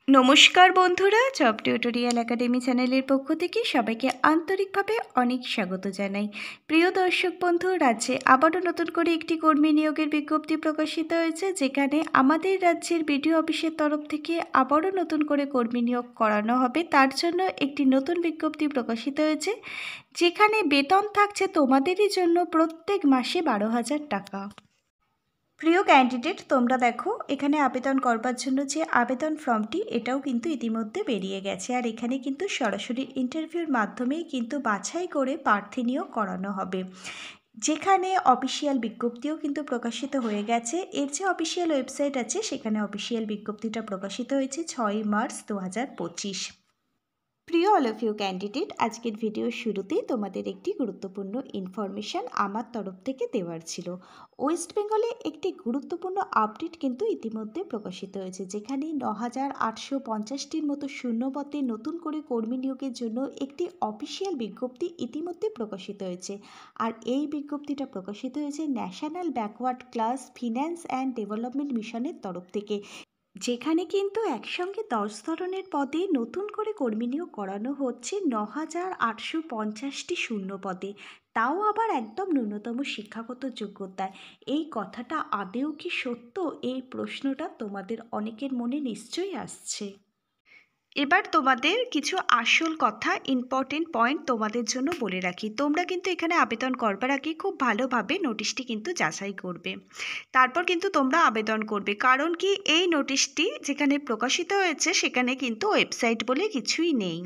নমস্কার বন্ধুরা, job tutorial academy চ্যানেলের পক্ষ থেকে সবাইকে আন্তরিকভাবে অনেক স্বাগত জানাই। প্রিয় দর্শক বন্ধু, রাজ্যে আবারও নতুন করে একটি কর্মী নিয়োগের বিজ্ঞপ্তি প্রকাশিত হয়েছে, যেখানে আমাদের রাজ্যের বিডিও অফিসের তরফ থেকে আবারও নতুন করে কর্মী নিয়োগ করানো হবে। তার জন্য একটি নতুন বিজ্ঞপ্তি প্রকাশিত হয়েছে, যেখানে বেতন থাকছে তোমাদেরই জন্য প্রত্যেক মাসে 12,000 টাকা। প্রিয় ক্যান্ডিডেট, তোমরা দেখো এখানে আবেদন করবার জন্য যে আবেদন ফর্মটি, এটাও কিন্তু ইতিমধ্যে বেরিয়ে গেছে। আর এখানে কিন্তু সরাসরি ইন্টারভিউর মাধ্যমেই কিন্তু বাছাই করে প্রার্থী নিয়োগ করানো হবে, যেখানে অফিসিয়াল বিজ্ঞপ্তিও কিন্তু প্রকাশিত হয়ে গেছে। এর যে অফিসিয়াল ওয়েবসাইট আছে, সেখানে অফিসিয়াল বিজ্ঞপ্তিটা প্রকাশিত হয়েছে 6 মার্চ 2025। প্রিয় অল অফ ইউ ক্যান্ডিডেট, আজকের ভিডিওর শুরুতেই তোমাদের একটি গুরুত্বপূর্ণ ইনফরমেশান আমার তরফ থেকে দেওয়ার ছিল। ওয়েস্ট বেঙ্গলে একটি গুরুত্বপূর্ণ আপডেট কিন্তু ইতিমধ্যে প্রকাশিত হয়েছে, যেখানে 9,850টির মতো শূন্যপদে নতুন করে কর্মী নিয়োগের জন্য একটি অফিসিয়াল বিজ্ঞপ্তি ইতিমধ্যে প্রকাশিত হয়েছে। আর এই বিজ্ঞপ্তিটা প্রকাশিত হয়েছে national backward class finance and development মিশনের তরফ থেকে, যেখানে কিন্তু একসঙ্গে 10 ধরনের পদে নতুন করে কর্মী নিয়োগ করানো হচ্ছে 9,850টি শূন্য পদে, তাও আবার একদম ন্যূনতম শিক্ষাগত যোগ্যতায়। এই কথাটা আদৌ কি সত্য? এই প্রশ্নটা তোমাদের অনেকের মনে নিশ্চয়ই আসছে। এবার তোমাদের কিছু আসল কথা, ইম্পর্টেন্ট পয়েন্ট তোমাদের জন্য বলে রাখি। তোমরা কিন্তু এখানে আবেদন করবার আগে খুব ভালোভাবে নোটিশটি কিন্তু যাচাই করবে, তারপর কিন্তু তোমরা আবেদন করবে। কারণ কি, এই নোটিশটি যেখানে প্রকাশিত হয়েছে সেখানে কিন্তু ওয়েবসাইট বলে কিছুই নেই।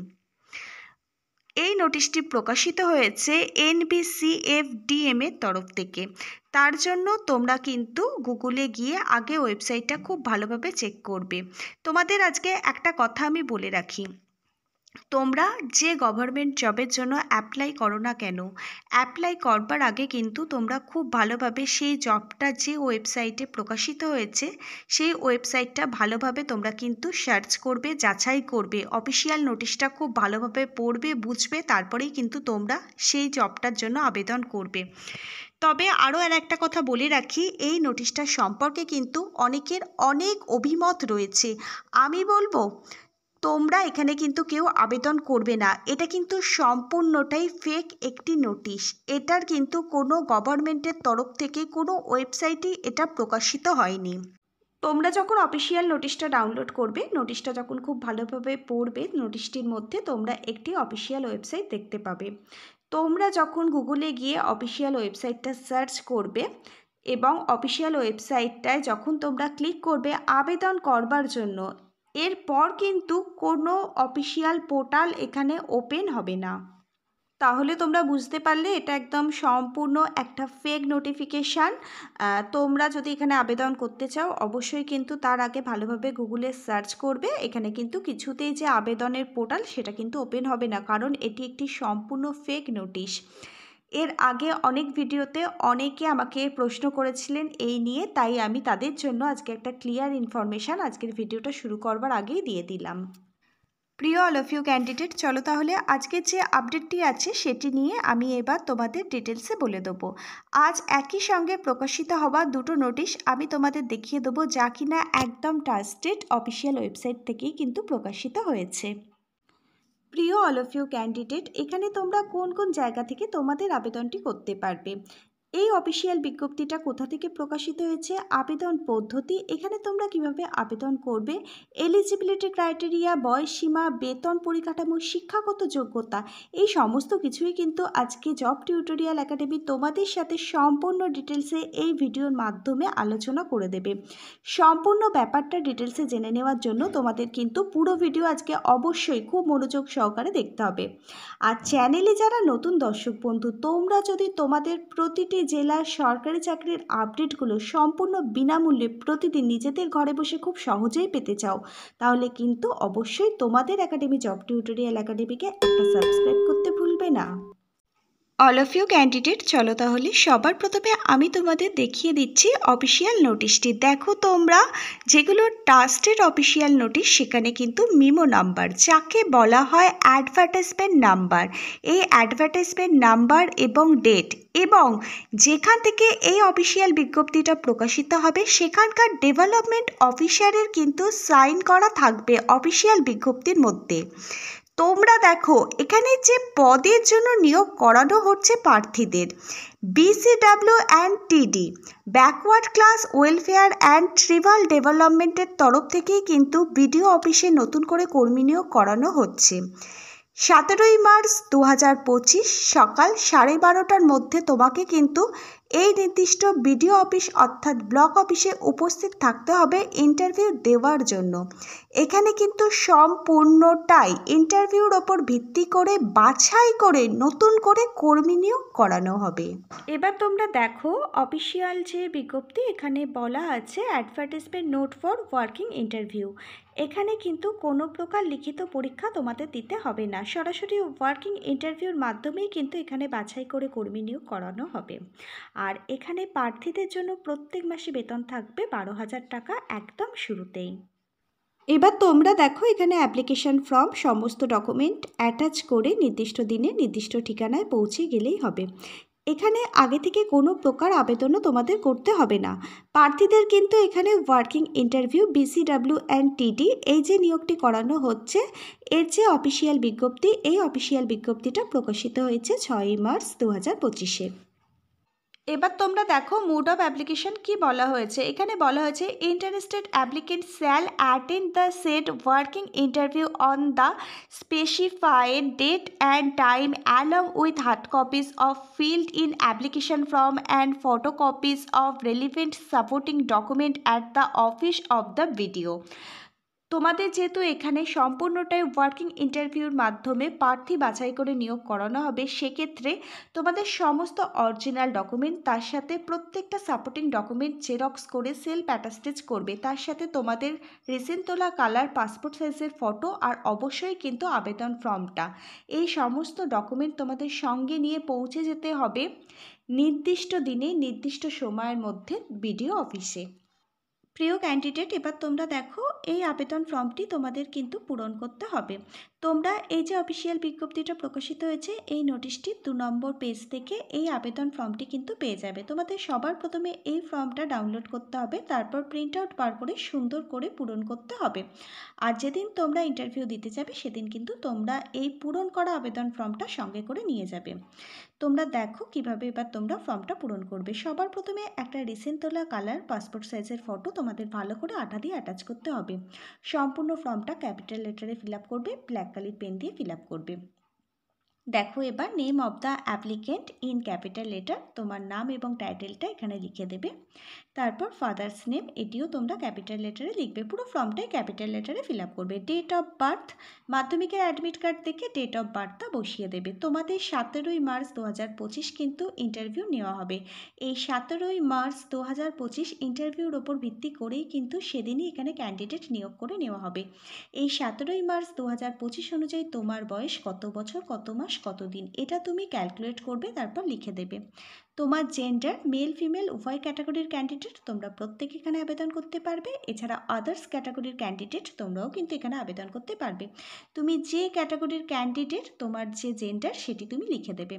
এই নোটিশটি প্রকাশিত হয়েছে NBCFDM এর তরফ থেকে। তার জন্য তোমরা কিন্তু গুগলে গিয়ে আগে ওয়েবসাইটটা খুব ভালোভাবে চেক করবে। তোমাদের আজকে একটা কথা আমি বলে রাখি, তোমরা যে গভর্নমেন্ট জবের জন্য অ্যাপ্লাই করো না কেন, অ্যাপ্লাই করবার আগে কিন্তু তোমরা খুব ভালোভাবে সেই জবটা যে ওয়েবসাইটে প্রকাশিত হয়েছে, সেই ওয়েবসাইটটা ভালোভাবে তোমরা কিন্তু সার্চ করবে, যাচাই করবে, অফিসিয়াল নোটিশটা খুব ভালোভাবে পড়বে, বুঝবে, তারপরেই কিন্তু তোমরা সেই জবটার জন্য আবেদন করবে। তবে আরও একটা কথা বলে রাখি, এই নোটিশটার সম্পর্কে কিন্তু অনেকের অনেক অভিমত রয়েছে। আমি বলবো, তোমরা এখানে কিন্তু কেউ আবেদন করবে না। এটা কিন্তু সম্পূর্ণটাই ফেক একটি নোটিশ। এটার কিন্তু কোনো গভর্নমেন্টের তরফ থেকে কোনো ওয়েবসাইটেই এটা প্রকাশিত হয়নি। তোমরা যখন অফিসিয়াল নোটিশটা ডাউনলোড করবে, নোটিশটা যখন খুব ভালোভাবে পড়বে, নোটিশটির মধ্যে তোমরা একটি অফিসিয়াল ওয়েবসাইট দেখতে পাবে। তোমরা যখন গুগলে গিয়ে অফিসিয়াল ওয়েবসাইটটা সার্চ করবে এবং অফিসিয়াল ওয়েবসাইটটায় যখন তোমরা ক্লিক করবে আবেদন করবার জন্য, এরপর কিন্তু কোনো অফিসিয়াল পোর্টাল এখানে ওপেন হবে না। তাহলে তোমরা বুঝতে পারলে এটা একদম সম্পূর্ণ একটা ফেক নোটিফিকেশান। তোমরা যদি এখানে আবেদন করতে চাও, অবশ্যই কিন্তু তার আগে ভালোভাবে গুগলে সার্চ করবে। এখানে কিন্তু কিছুতেই যে আবেদনের পোর্টাল, সেটা কিন্তু ওপেন হবে না, কারণ এটি একটি সম্পূর্ণ ফেক নোটিশ। এর আগে অনেক ভিডিওতে অনেকে আমাকে প্রশ্ন করেছিলেন এই নিয়ে, তাই আমি তাদের জন্য আজকে একটা ক্লিয়ার ইনফরমেশান আজকের ভিডিওটা শুরু করবার আগেই দিয়ে দিলাম। প্রিয় অল অফ ইউ ক্যান্ডিডেট, চলো তাহলে আজকে যে আপডেটটি আছে সেটি নিয়ে আমি এবার তোমাদের ডিটেলসে বলে দেবো। আজ একই সঙ্গে প্রকাশিত হওয়া দুটো নোটিশ আমি তোমাদের দেখিয়ে দেবো, যা কিনা একদম ট্রাস্টেড অফিসিয়াল ওয়েবসাইট থেকেই কিন্তু প্রকাশিত হয়েছে। প্রিয় অল অফ ইউ ক্যান্ডিডেট, এখানে তোমরা কোন কোন জায়গা থেকে তোমাদের আবেদনটি করতে পারবে। এই অফিসিয়াল বিজ্ঞপ্তিটা কোথা থেকে প্রকাশিত হয়েছে, আবেদন পদ্ধতি, এখানে তোমরা কিভাবে আবেদন করবে, এলিজিবিলিটি ক্রাইটেরিয়া, বয়সসীমা, বেতন পরিকাঠামো, শিক্ষাগত যোগ্যতা, এই সমস্ত কিছুই কিন্তু আজকে জব টিউটোরিয়াল একাডেমি তোমাদের সাথে সম্পূর্ণ ডিটেলসে এই ভিডিওর মাধ্যমে আলোচনা করে দেবে। সম্পূর্ণ ব্যাপারটা ডিটেলসে জেনে নেওয়ার জন্য তোমাদের কিন্তু পুরো ভিডিও আজকে অবশ্যই খুব মনোযোগ সহকারে দেখতে হবে। আর চ্যানেলে যারা নতুন দর্শক বন্ধু, তোমরা যদি তোমাদের প্রতিটি জেলার সরকারি চাকরির আপডেটগুলো সম্পূর্ণ বিনামূল্যে প্রতিদিন নিজেদের ঘরে বসে খুব সহজেই পেতে চাও, তাহলে কিন্তু অবশ্যই তোমাদের একাডেমি জব টিউটোরিয়াল একাডেমিকে একটা সাবস্ক্রাইব করতে ভুলবে না। অল অফ ইউ ক্যান্ডিডেট, চলো তাহলে সবার প্রথমে আমি তোমাদের দেখিয়ে দিচ্ছি অফিসিয়াল নোটিশটি। দেখো তোমরা, যেগুলো ট্রাস্টেড অফিসিয়াল নোটিশ সেখানে কিন্তু মিমো নাম্বার, যাকে বলা হয় অ্যাডভার্টাইজমেন্ট নাম্বার, এই অ্যাডভার্টাইজমেন্ট নাম্বার এবং ডেট, এবং যেখান থেকে এই অফিসিয়াল বিজ্ঞপ্তিটা প্রকাশিত হবে সেখানকার ডেভেলপমেন্ট অফিসারের কিন্তু সাইন করা থাকবে অফিসিয়াল বিজ্ঞপ্তির মধ্যে। তোমরা দেখো, এখানে যে পদের জন্য নিয়োগ করানো হচ্ছে প্রার্থীদের, বিসিডাব্লিউ অ্যান্ড টিডি, backward class welfare and tribal ডেভেলপমেন্টের তরফ থেকেই কিন্তু বিডিও অফিসে নতুন করে কর্মী নিয়োগ করানো হচ্ছে। 17ই মার্চ 2025 সকাল 12:30টার মধ্যে তোমাকে কিন্তু এই নির্দিষ্ট বিডিও অফিস অর্থাৎ ব্লক অফিসে উপস্থিত থাকতে হবে ইন্টারভিউ দেওয়ার জন্য। এখানে কিন্তু সম্পূর্ণটাই ইন্টারভিউর ওপর ভিত্তি করে বাছাই করে নতুন করে কর্মী নিয়োগ করানো হবে। এবার তোমরা দেখো অফিসিয়াল যে বিজ্ঞপ্তি, এখানে বলা আছে advertisement note for working interview. এখানে কিন্তু কোনো প্রকার লিখিত পরীক্ষা তোমাদের দিতে হবে না, সরাসরি ওয়ার্কিং ইন্টারভিউর মাধ্যমেই কিন্তু এখানে বাছাই করে কর্মী নিয়োগ করানো হবে। আর এখানে প্রার্থীদের জন্য প্রত্যেক মাসে বেতন থাকবে 12,000 টাকা একদম শুরুতেই। এবার তোমরা দেখো, এখানে অ্যাপ্লিকেশন ফর্ম সমস্ত ডকুমেন্ট অ্যাটাচ করে নির্দিষ্ট দিনে নির্দিষ্ট ঠিকানায় পৌঁছে গেলেই হবে। এখানে আগে থেকে কোনো প্রকার আবেদনও তোমাদের করতে হবে না। প্রার্থীদের কিন্তু এখানে ওয়ার্কিং ইন্টারভিউ বিসিডাব্লিউ অ্যান্ড টিডি এই যে নিয়োগটি করানো হচ্ছে, এর যে অফিসিয়াল বিজ্ঞপ্তি, এই অফিসিয়াল বিজ্ঞপ্তিটা প্রকাশিত হয়েছে 6ই মার্চ 2025-এ। এবার তোমরা দেখো মোড অফ অ্যাপ্লিকেশন কি বলা হয়েছে। এখানে বলা হয়েছে interested applicant shall attend the set working interview on the specified date and time along with hard copies of filled in application form and photo copies of relevant supporting document at the office of the BDO. তোমাদের যেহেতু এখানে সম্পূর্ণটাই working ইন্টারভিউর মাধ্যমে প্রার্থী বাছাই করে নিয়োগ করানো হবে, সেক্ষেত্রে তোমাদের সমস্ত অরিজিনাল ডকুমেন্ট, তার সাথে প্রত্যেকটা সাপোর্টিং ডকুমেন্ট জেরক্স করে সেলফ অ্যাটাস্টেজ করবে, তার সাথে তোমাদের রিসেন্ট তোলা কালার পাসপোর্ট সাইজের ফটো, আর অবশ্যই কিন্তু আবেদন ফর্মটা, এই সমস্ত ডকুমেন্ট তোমাদের সঙ্গে নিয়ে পৌঁছে যেতে হবে নির্দিষ্ট দিনে নির্দিষ্ট সময়ের মধ্যে বিডিও অফিসে। প্রিয় ক্যান্ডিডেট, এবার তোমরা দেখো এই আবেদন ফর্মটি তোমাদের কিন্তু পূরণ করতে হবে। তোমরা এই যে অফিসিয়াল বিজ্ঞপ্তিটা প্রকাশিত হয়েছে এই নোটিশটি 2 নম্বর পেজ থেকে এই আবেদন ফর্মটি কিন্তু পেয়ে যাবে। তোমাদের সবার প্রথমে এই ফর্মটা ডাউনলোড করতে হবে, তারপর প্রিন্ট আউট বার করে সুন্দর করে পূরণ করতে হবে। আর যেদিন তোমরা ইন্টারভিউ দিতে যাবে সেদিন কিন্তু তোমরা এই পূরণ করা আবেদন ফর্মটা সঙ্গে করে নিয়ে যাবে। তোমরা দেখো কিভাবে এবার তোমরা ফর্মটা পূরণ করবে। সবার প্রথমে একটা রিসেন্ট তোলা কালার পাসপোর্ট সাইজের ফটো তোমাদের ভালো করে আঠা দিয়ে অ্যাটাচ করতে হবে। সম্পূর্ণ ফর্মটা ক্যাপিটাল লেটারে ফিল আপ করবে, ব্ল্যাক কালার পেন দিয়ে ফিল আপ করবে। দেখো এবার name of the applicant in capital letter, তোমার নাম এবং টাইটেলটা এখানে লিখে দেবে। তারপর ফাদার্স নেম, এটিও তোমরা ক্যাপিটাল লেটারে লিখবে, পুরো ফর্মটাই ক্যাপিটাল লেটারে ফিল আপ করবে। ডেট অফ বার্থ, মাধ্যমিকের অ্যাডমিট কার্ড থেকে ডেট অফ বার্থটা বসিয়ে দেবে। তোমাদের 17ই মার্চ 2025 কিন্তু ইন্টারভিউ নেওয়া হবে। এই 17ই মার্চ 2025 ইন্টারভিউর ওপর ভিত্তি করেই কিন্তু সেদিনই এখানে ক্যান্ডিডেট নিয়োগ করে নেওয়া হবে। এই 17ই মার্চ 2025 অনুযায়ী তোমার বয়স কত বছর, কত মাস, কত দিন, এটা তুমি ক্যালকুলেট করবে, তারপর লিখে দেবে। তোমার জেন্ডার মেল ফিমেল উভয় ক্যাটাগরির ক্যান্ডিডেট তোমরা প্রত্যেকে এখানে আবেদন করতে পারবে। এছাড়া আদার্স ক্যাটাগরির ক্যান্ডিডেট তোমরাও কিন্তু এখানে আবেদন করতে পারবে। তুমি যে ক্যাটাগরির ক্যান্ডিডেট, তোমার যে জেন্ডার সেটি তুমি লিখে দেবে।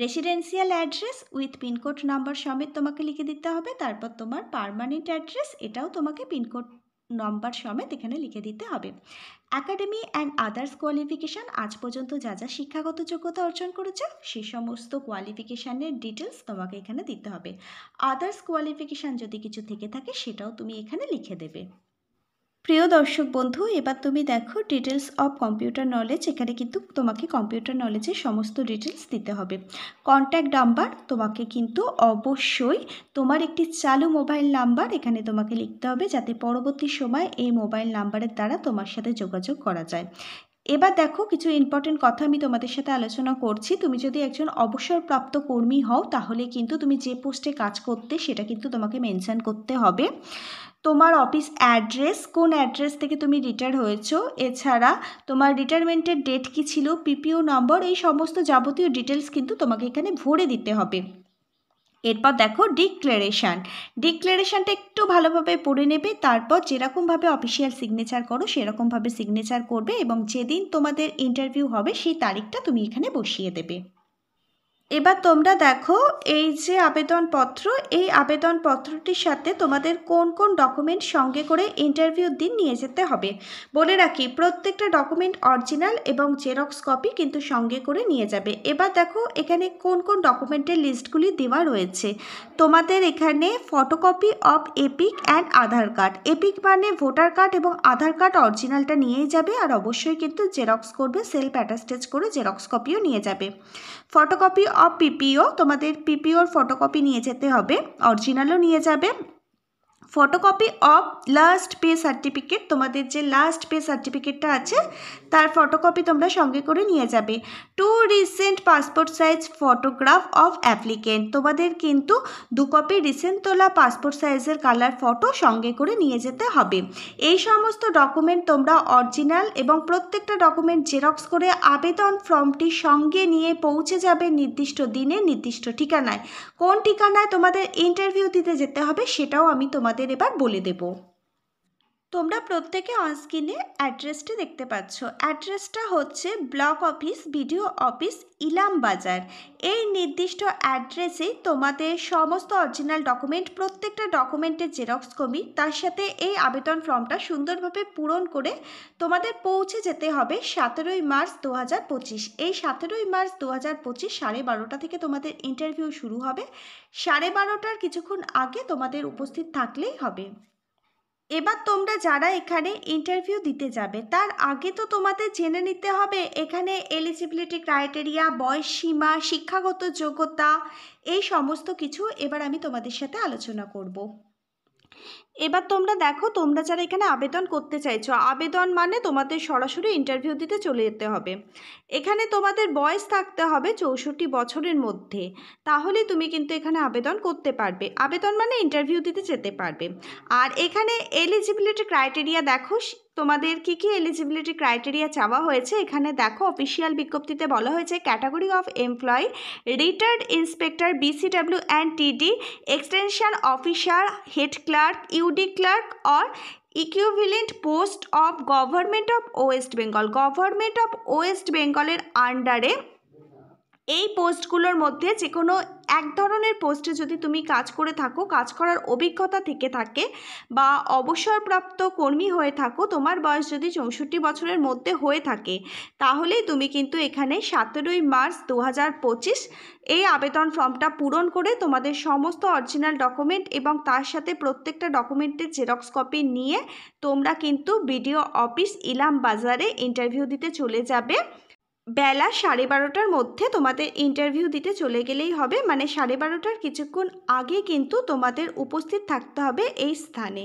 Residential address with pincode number সমেত তোমাকে লিখে দিতে হবে। তারপর তোমার পার্মানেন্ট অ্যাড্রেস, এটাও তোমাকে পিনকোড নম্বর সমেত এখানে লিখে দিতে হবে। অ্যাকাডেমি অ্যান্ড আদার্স কোয়ালিফিকেশান, আজ পর্যন্ত যা যা শিক্ষাগত যোগ্যতা অর্জন করেছে সে সমস্ত কোয়ালিফিকেশানের ডিটেলস তোমাকে এখানে দিতে হবে। আদার্স কোয়ালিফিকেশান যদি কিছু থেকে থাকে সেটাও তুমি এখানে লিখে দেবে। প্রিয় দর্শক বন্ধু, এবার তুমি দেখো ডিটেলস অফ কম্পিউটার নলেজ, এখানে কিন্তু তোমাকে কম্পিউটার নলেজের সমস্ত ডিটেলস দিতে হবে। কন্ট্যাক্ট নাম্বার তোমাকে কিন্তু অবশ্যই তোমার একটি চালু মোবাইল নাম্বার এখানে তোমাকে লিখতে হবে, যাতে পরবর্তী সময় এই মোবাইল নাম্বারের দ্বারা তোমার সাথে যোগাযোগ করা যায়। এবার দেখো কিছু ইম্পর্টেন্ট কথা আমি তোমাদের সাথে আলোচনা করছি। তুমি যদি একজন অবসরপ্রাপ্ত কর্মী হও তাহলে কিন্তু তুমি যে পোস্টে কাজ করতে সেটা কিন্তু তোমাকে মেনশন করতে হবে। তোমার অফিস অ্যাড্রেস, কোন অ্যাড্রেস থেকে তুমি রিটায়ার হয়েছো, এছাড়া তোমার রিটায়ারমেন্টের ডেট কী ছিল, পিপিও নম্বর, এই সমস্ত যাবতীয় ডিটেলস কিন্তু তোমাকে এখানে ভরে দিতে হবে। এরপর দেখো ডিক্লারেশনটা একটু ভালোভাবে পড়ে নেবে, তারপর যেরকমভাবে অফিসিয়াল সিগনেচার করো সেরকমভাবে সিগনেচার করবে এবং যেদিন তোমাদের ইন্টারভিউ হবে সেই তারিখটা তুমি এখানে বসিয়ে দেবে। এবার তোমরা দেখো এই যে আবেদনপত্র, এই আবেদনপত্রটির সাথে তোমাদের কোন কোন ডকুমেন্ট সঙ্গে করে ইন্টারভিউর দিন নিয়ে যেতে হবে। বলে রাখি প্রত্যেকটা ডকুমেন্ট অরিজিনাল এবং জেরক্স কপি কিন্তু সঙ্গে করে নিয়ে যাবে। এবার দেখো এখানে কোন কোন ডকুমেন্টের লিস্টগুলি দেওয়া রয়েছে। তোমাদের এখানে photocopy of epic and Aadhaar card, epic মানে ভোটার কার্ড এবং আধার কার্ড অরিজিনালটা নিয়েই যাবে, আর অবশ্যই কিন্তু জেরক্স করবে, সেলফ অ্যাটাস্টেজ করে জেরক্স কপিও নিয়ে যাবে। ফটোকপি অফ পিপিও, তোমাদের পিপিওর ফটোকপি নিয়ে যেতে হবে, অরিজিনালও নিয়ে যাবে। Photocopy of last pay certificate, তোমাদের যে লাস্ট পে সার্টিফিকেটটা আছে তার ফটোকপি তোমরা সঙ্গে করে নিয়ে যাবে। 2 recent passport size photograph of applicant, তোমাদের কিন্তু 2 কপি রিসেন্ট তোলা পাসপোর্ট সাইজের কালার ফটো সঙ্গে করে নিয়ে যেতে হবে। এই সমস্ত ডকুমেন্ট তোমরা অরিজিনাল এবং প্রত্যেকটা ডকুমেন্ট জেরক্স করে আবেদন ফর্মটি সঙ্গে নিয়ে পৌঁছে যাবে নির্দিষ্ট দিনে নির্দিষ্ট ঠিকানায়। কোন ঠিকানায় তোমাদের ইন্টারভিউ দিতে যেতে হবে সেটাও আমি তোমাদের এবার বলে দেব। তোমরা প্রত্যেকে অনস্ক্রিনে অ্যাড্রেসটি দেখতে পাচ্ছ। অ্যাড্রেসটা হচ্ছে ব্লক অফিস বিডিও অফিস ইলাম বাজার। এই নির্দিষ্ট অ্যাড্রেসে তোমাদের সমস্ত অরিজিনাল ডকুমেন্ট, প্রত্যেকটা ডকুমেন্টের জেরক্স কপি, তার সাথে এই আবেদন ফর্মটা সুন্দরভাবে পূরণ করে তোমাদের পৌঁছে যেতে হবে 17ই মার্চ 2025। এই 17ই মার্চ 2025 12:30 থেকে তোমাদের ইন্টারভিউ শুরু হবে। 12:30টার কিছুক্ষণ আগে তোমাদের উপস্থিত থাকলেই হবে। এবার তোমরা যারা এখানে ইন্টারভিউ দিতে যাবে তার আগে তো তোমাদের জেনে নিতে হবে এখানে এলিজিবিলিটি ক্রাইটেরিয়া, বয়স সীমা, শিক্ষাগত যোগ্যতা, এই সমস্ত কিছু এবার আমি তোমাদের সাথে আলোচনা করব। এবার তোমরা দেখো, তোমরা যারা এখানে আবেদন করতে চাইছো, আবেদন মানে তোমাদের সরাসরি ইন্টারভিউ দিতে চলে যেতে হবে। এখানে তোমাদের বয়স থাকতে হবে 64 বছরের মধ্যে, তাহলে তুমি কিন্তু এখানে আবেদন করতে পারবে। আবেদন মানে ইন্টারভিউ দিতে যেতে পারবে। আর এখানে এলিজিবিলিটি ক্রাইটেরিয়া দেখো, তোমাদের কি কি এলিজিবিলিটি ক্রাইটেরিয়া চাওয়া হয়েছে এখানে দেখো। অফিসিয়াল বিজ্ঞপ্তিতে বলা হয়েছে category of employee retired inspector BCW and TD, extension officer, head clerk, UD clerk or equivalent post of government of West Bengal. Government of West বেঙ্গলের আন্ডারে এই পোস্টগুলোর মধ্যে যে কোনো এক ধরনের পোস্টে যদি তুমি কাজ করে থাকো, কাজ করার অভিজ্ঞতা থেকে থাকে বা অবসরপ্রাপ্ত কর্মী হয়ে থাকো, তোমার বয়স যদি 64 বছরের মধ্যে হয়ে থাকে, তাহলেই তুমি কিন্তু এখানে 17ই মার্চ 2025 এই আবেদন ফর্মটা পূরণ করে তোমাদের সমস্ত অরিজিনাল ডকুমেন্ট এবং তার সাথে প্রত্যেকটা ডকুমেন্টের জেরক্স কপি নিয়ে তোমরা কিন্তু বিডিও অফিস ইলাম বাজারে ইন্টারভিউ দিতে চলে যাবে। বেলা 12:30টার মধ্যে তোমাদের ইন্টারভিউ দিতে চলে গেলেই হবে, মানে 12:30টার কিছুক্ষণ আগে কিন্তু তোমাদের উপস্থিত থাকতে হবে এই স্থানে।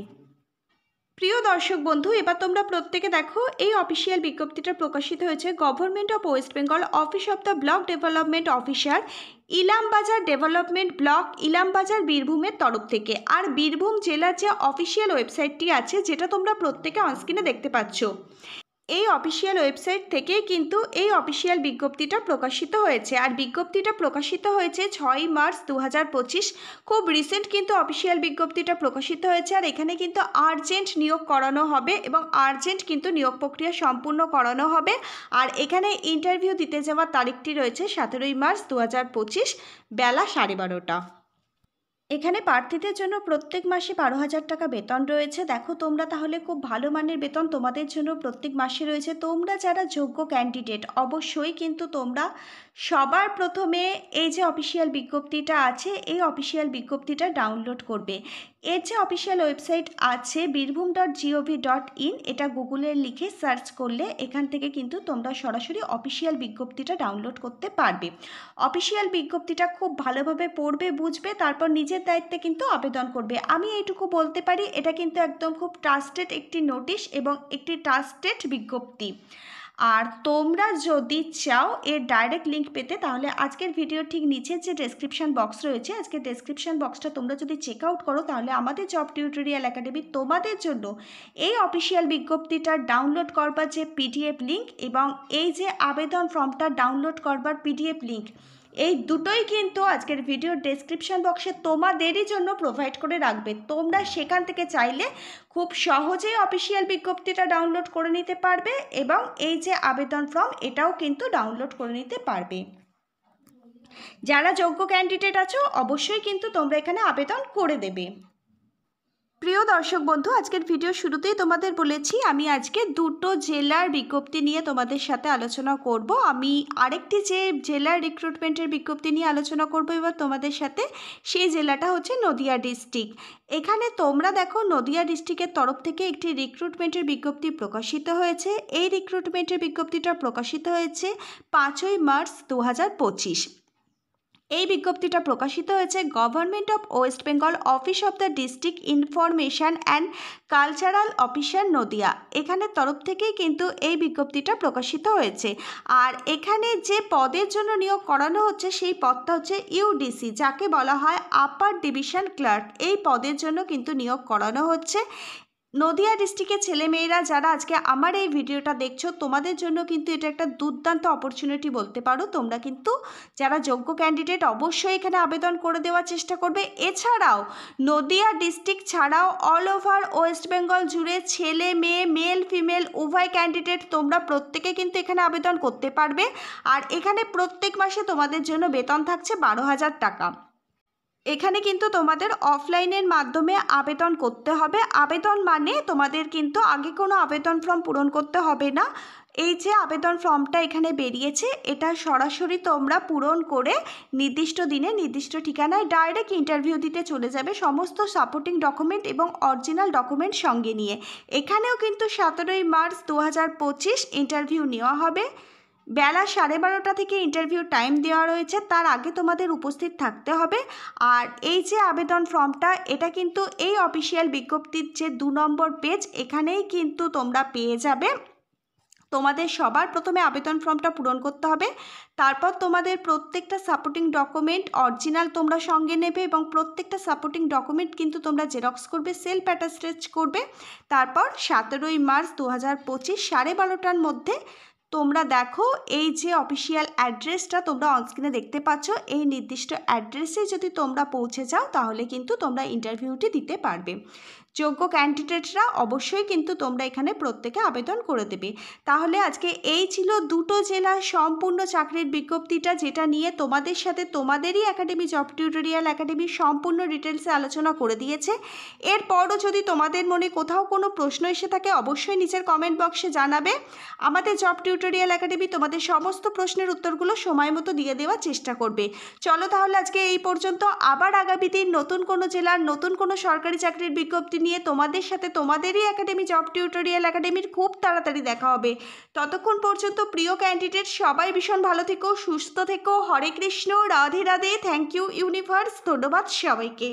প্রিয় দর্শক বন্ধু, এবার তোমরা প্রত্যেকে দেখো এই অফিসিয়াল বিজ্ঞপ্তিটা প্রকাশিত হয়েছে government of West Bengal, office of the block development officer, Ilambazar development block, Ilambazar, বীরভূমের তরফ থেকে। আর বীরভূম জেলার যে অফিসিয়াল ওয়েবসাইটটি আছে যেটা তোমরা প্রত্যেকে অনস্ক্রিনে দেখতে পাচ্ছ, এই অফিসিয়াল ওয়েবসাইট থেকেই কিন্তু এই অফিসিয়াল বিজ্ঞপ্তিটা প্রকাশিত হয়েছে। আর বিজ্ঞপ্তিটা প্রকাশিত হয়েছে 6ই মার্চ 2025, খুব রিসেন্ট কিন্তু অফিসিয়াল বিজ্ঞপ্তিটা প্রকাশিত হয়েছে। আর এখানে কিন্তু আর্জেন্ট নিয়োগ করানো হবে এবং আর্জেন্ট কিন্তু নিয়োগ প্রক্রিয়া সম্পূর্ণ করানো হবে। আর এখানে ইন্টারভিউ দিতে যাওয়ার তারিখটি রয়েছে 17ই মার্চ 2025 বেলা 12:30। এখানে প্রার্থীদের জন্য প্রত্যেক মাসে 12,000 টাকা বেতন রয়েছে। দেখো তোমরা তাহলে খুব ভালো মানের বেতন তোমাদের জন্য প্রত্যেক মাসে রয়েছে। তোমরা যারা যোগ্য ক্যান্ডিডেট অবশ্যই কিন্তু তোমরা সবার প্রথমে এই যে অফিসিয়াল বিজ্ঞপ্তিটা আছে এই অফিসিয়াল বিজ্ঞপ্তিটা ডাউনলোড করবে। এর যে অফিসিয়াল ওয়েবসাইট আছে birbhum.gov.in, এটা গুগলে লিখে সার্চ করলে এখান থেকে কিন্তু তোমরা সরাসরি অফিসিয়াল বিজ্ঞপ্তিটা ডাউনলোড করতে পারবে। অফিসিয়াল বিজ্ঞপ্তিটা খুব ভালোভাবে পড়বে, বুঝবে, তারপর নিজের দায়িত্বে কিন্তু আবেদন করবে। আমি এইটুকু বলতে পারি এটা কিন্তু একদম খুব ট্রাস্টেড একটি নোটিশ এবং একটি ট্রাস্টেড বিজ্ঞপ্তি। আর তোমরা যদি চাও এর ডাইরেক্ট লিঙ্ক পেতে তাহলে আজকের ভিডিও ঠিক নিচে যে ডেসক্রিপশন বক্স রয়েছে, আজকের ডেসক্রিপশন বক্সটা তোমরা যদি চেক আউট করো তাহলে আমাদের জব টিউটোরিয়াল একাডেমি তোমাদের জন্য এই অফিসিয়াল বিজ্ঞপ্তিটা ডাউনলোড করবার যে পিডিএফ লিঙ্ক এবং এই যে আবেদন ফর্মটা ডাউনলোড করবার পিডিএফ লিঙ্ক, এই দুটোই কিন্তু আজকের ভিডিওর ডেসক্রিপশন বক্সে তোমাদেরই জন্য প্রোভাইড করে রাখবে। তোমরা সেখান থেকে চাইলে খুব সহজেই অফিসিয়াল বিজ্ঞপ্তিটা ডাউনলোড করে নিতে পারবে এবং এই যে আবেদন ফর্ম এটাও কিন্তু ডাউনলোড করে নিতে পারবে। যারা যোগ্য ক্যান্ডিডেট আছো অবশ্যই কিন্তু তোমরা এখানে আবেদন করে দেবে। প্রিয় দর্শক বন্ধু, আজকের ভিডিও শুরুতেই তোমাদের বলেছি আমি আজকে দুটো জেলার বিজ্ঞপ্তি নিয়ে তোমাদের সাথে আলোচনা করব। আমি আরেকটি যে জেলার রিক্রুটমেন্টের বিজ্ঞপ্তি নিয়ে আলোচনা করব এবার তোমাদের সাথে, সেই জেলাটা হচ্ছে নদিয়া ডিস্ট্রিক্ট। এখানে তোমরা দেখো নদিয়া ডিস্ট্রিক্টের তরফ থেকে একটি রিক্রুটমেন্টের বিজ্ঞপ্তি প্রকাশিত হয়েছে। এই রিক্রুটমেন্টের বিজ্ঞপ্তিটা প্রকাশিত হয়েছে 5ই মার্চ 2025। এই বিজ্ঞপ্তিটা প্রকাশিত হয়েছে government of West Bengal, office of the district information and cultural officer Nadia, এখানের তরফ থেকেই কিন্তু এই বিজ্ঞপ্তিটা প্রকাশিত হয়েছে। আর এখানে যে পদের জন্য নিয়োগ করানো হচ্ছে সেই পদটা হচ্ছে ইউডিসি, যাকে বলা হয় আপার ডিভিশন ক্লার্ক। এই পদের জন্য কিন্তু নিয়োগ করানো হচ্ছে। নদিয়া ডিস্ট্রিক্টের ছেলেমেয়েরা যারা আজকে আমার এই ভিডিওটা দেখছো, তোমাদের জন্য কিন্তু এটা একটা দুর্দান্ত অপরচুনিটি বলতে পারো। তোমরা কিন্তু যারা যোগ্য ক্যান্ডিডেট অবশ্যই এখানে আবেদন করে দেওয়ার চেষ্টা করবে। এছাড়াও নদিয়া ডিস্ট্রিক্ট ছাড়াও অল ওভার ওয়েস্ট বেঙ্গল জুড়ে ছেলে মেয়ে, মেল ফিমেল উভয় ক্যান্ডিডেট তোমরা প্রত্যেকে কিন্তু এখানে আবেদন করতে পারবে। আর এখানে প্রত্যেক মাসে তোমাদের জন্য বেতন থাকছে 12,000 টাকা। এখানে কিন্তু তোমাদের অফলাইনের মাধ্যমে আবেদন করতে হবে। আবেদন মানে তোমাদের কিন্তু আগে কোনো আবেদন ফর্ম পূরণ করতে হবে না। এই যে আবেদন ফর্মটা এখানে বেরিয়েছে এটা সরাসরি তোমরা পূরণ করে নির্দিষ্ট দিনে নির্দিষ্ট ঠিকানায় ডাইরেক্ট ইন্টারভিউ দিতে চলে যাবে, সমস্ত সাপোর্টিং ডকুমেন্ট এবং অরিজিনাল ডকুমেন্ট সঙ্গে নিয়ে। এখানেও কিন্তু 17ই মার্চ 2025 ইন্টারভিউ নেওয়া হবে। বেলা 12:30 থেকে ইন্টারভিউ টাইম দেওয়া রয়েছে, তার আগে তোমাদের উপস্থিত থাকতে হবে। আর এই যে আবেদন ফর্মটা এটা কিন্তু এই অফিসিয়াল বিজ্ঞপ্তির যে 2 নম্বর পেজ এখানেই কিন্তু তোমরা পেয়ে যাবে। তোমাদের সবার প্রথমে আবেদন ফর্মটা পূরণ করতে হবে, তারপর তোমাদের প্রত্যেকটা সাপোর্টিং ডকুমেন্ট অরিজিনাল তোমরা সঙ্গে নেবে এবং প্রত্যেকটা সাপোর্টিং ডকুমেন্ট কিন্তু তোমরা জেরক্স করবে, সেলফ অ্যাটাস্টেজ করবে। তারপর 17ই মার্চ 2025 12:30টার মধ্যে তোমরা দেখো এই যে অফিসিয়াল অ্যাড্রেসটা তোমরা অনস্ক্রিনে দেখতে পাচ্ছ, এই নির্দিষ্ট অ্যাড্রেসে যদি তোমরা পৌঁছে যাও তাহলে কিন্তু তোমরা ইন্টারভিউটি দিতে পারবে। যোগ্য ক্যান্ডিডেটরা অবশ্যই কিন্তু তোমরা এখানে প্রত্যেকে আবেদন করে দেবে। তাহলে আজকে এই ছিল দুটো জেলার সম্পূর্ণ চাকরির বিজ্ঞপ্তিটা, যেটা নিয়ে তোমাদের সাথে তোমাদেরই একাডেমি জব টিউটোরিয়াল একাডেমি সম্পূর্ণ ডিটেলসে আলোচনা করে দিয়েছে। এরপরও যদি তোমাদের মনে কোথাও কোনো প্রশ্ন এসে থাকে অবশ্যই নিচের কমেন্ট বক্সে জানাবে। আমাদের জব টিউটোরিয়াল একাডেমি তোমাদের সমস্ত প্রশ্নের উত্তরগুলো সময় মতো দিয়ে দেওয়ার চেষ্টা করবে। চলো তাহলে আজকে এই পর্যন্ত, আবার আগামী দিন নতুন কোনো জেলার নতুন কোনো সরকারি চাকরির বিজ্ঞপ্তি নিয়ে তোমাদের সাথে তোমাদেরই একাডেমি জব টিউটোরিয়াল একাডেমির খুব তাড়াতাড়ি দেখা হবে। ততক্ষণ পর্যন্ত প্রিয় ক্যান্ডিডেট সবাই ভীষণ ভালো থেকো, সুস্থ থেকো। Hare Krishna, Radhe Radhe, thank you universe, ধন্যবাদ সবাইকে।